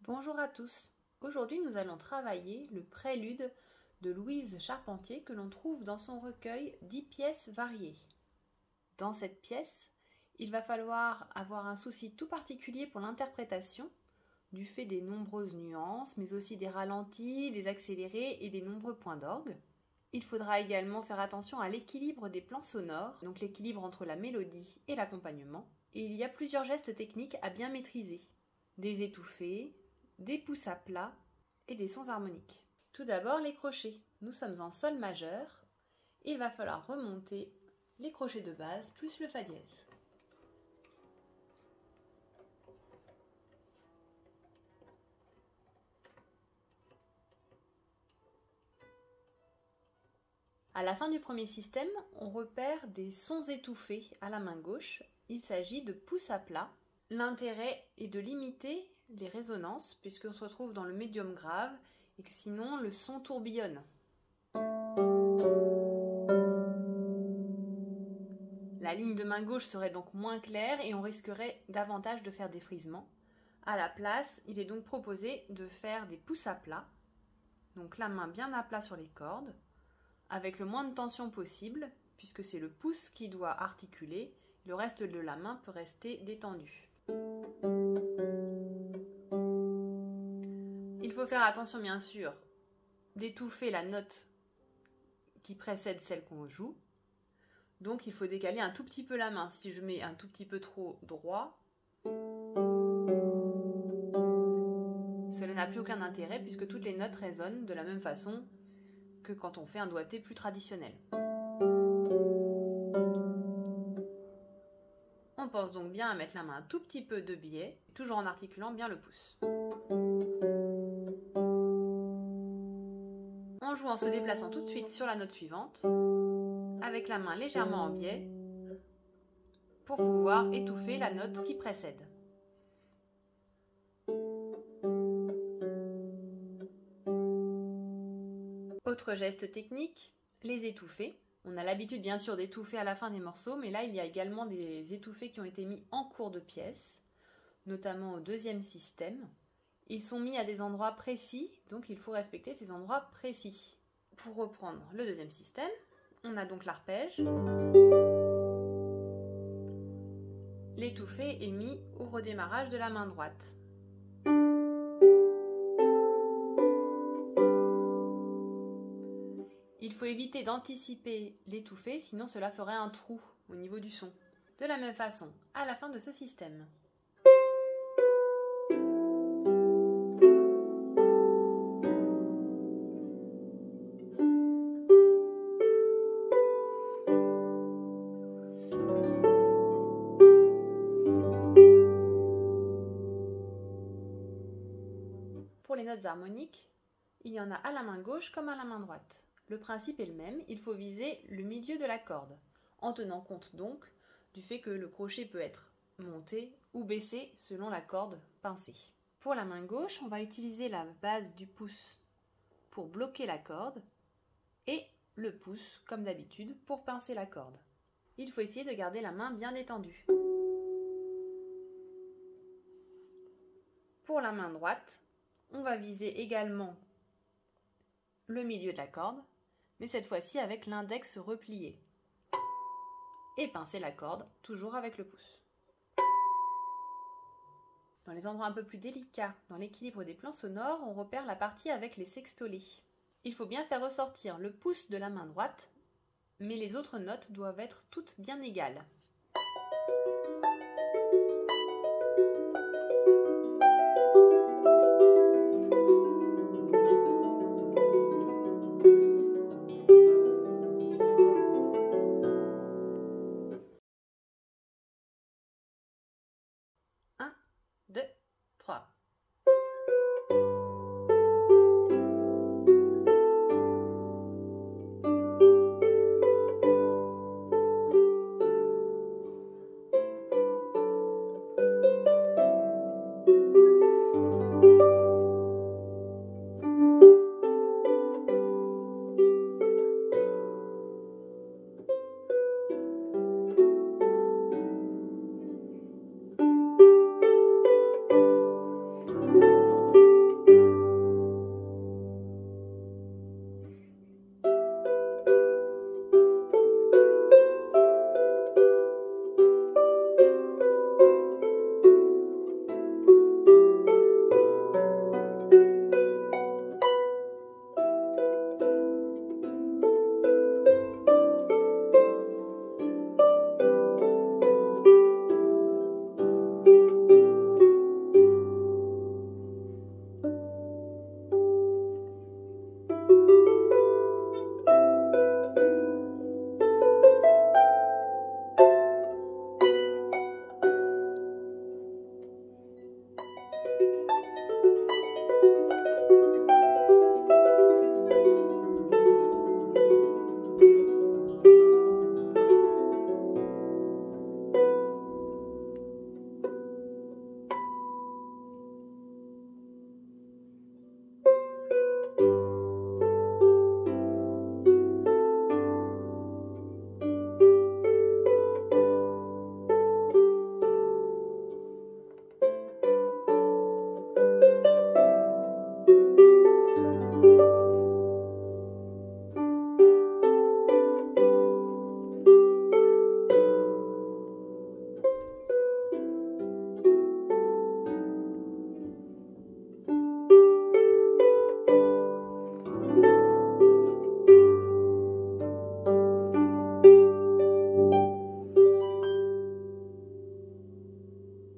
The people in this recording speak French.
Bonjour à tous. Aujourd'hui, nous allons travailler le prélude de Louise Charpentier que l'on trouve dans son recueil 10 pièces variées. Dans cette pièce, il va falloir avoir un souci tout particulier pour l'interprétation, du fait des nombreuses nuances, mais aussi des ralentis, des accélérés et des nombreux points d'orgue. Il faudra également faire attention à l'équilibre des plans sonores, donc l'équilibre entre la mélodie et l'accompagnement. Et il y a plusieurs gestes techniques à bien maîtriser. Des étouffés, des pouces à plat et des sons harmoniques. Tout d'abord, les crochets. Nous sommes en sol majeur. Il va falloir remonter les crochets de base plus le fa dièse. À la fin du premier système, on repère des sons étouffés à la main gauche. Il s'agit de pouces à plat. L'intérêt est de limiter les résonances puisqu'on se retrouve dans le médium grave et que sinon le son tourbillonne. La ligne de main gauche serait donc moins claire et on risquerait davantage de faire des frisements. À la place, il est donc proposé de faire des pouces à plat, donc la main bien à plat sur les cordes, avec le moins de tension possible, puisque c'est le pouce qui doit articuler, le reste de la main peut rester détendu. Il faut faire attention bien sûr d'étouffer la note qui précède celle qu'on joue. Donc il faut décaler un tout petit peu la main. Si je mets un tout petit peu trop droit, cela n'a plus aucun intérêt puisque toutes les notes résonnent de la même façon que quand on fait un doigté plus traditionnel. On pense donc bien à mettre la main un tout petit peu de biais, toujours en articulant bien le pouce. On joue en se déplaçant tout de suite sur la note suivante, avec la main légèrement en biais, pour pouvoir étouffer la note qui précède. Autre geste technique, les étouffés. On a l'habitude bien sûr d'étouffer à la fin des morceaux, mais là il y a également des étouffés qui ont été mis en cours de pièce, notamment au deuxième système. Ils sont mis à des endroits précis, donc il faut respecter ces endroits précis. Pour reprendre le deuxième système, on a donc l'arpège. L'étouffé est mis au redémarrage de la main droite. Il faut éviter d'anticiper l'étouffé, sinon cela ferait un trou au niveau du son. De la même façon, à la fin de ce système. Pour les notes harmoniques, il y en a à la main gauche comme à la main droite. Le principe est le même, il faut viser le milieu de la corde, en tenant compte donc du fait que le crochet peut être monté ou baissé selon la corde pincée. Pour la main gauche, on va utiliser la base du pouce pour bloquer la corde et le pouce, comme d'habitude, pour pincer la corde. Il faut essayer de garder la main bien détendue. Pour la main droite, on va viser également le milieu de la corde, mais cette fois-ci avec l'index replié. Et pincer la corde, toujours avec le pouce. Dans les endroits un peu plus délicats, dans l'équilibre des plans sonores, on repère la partie avec les sextolés. Il faut bien faire ressortir le pouce de la main droite, mais les autres notes doivent être toutes bien égales.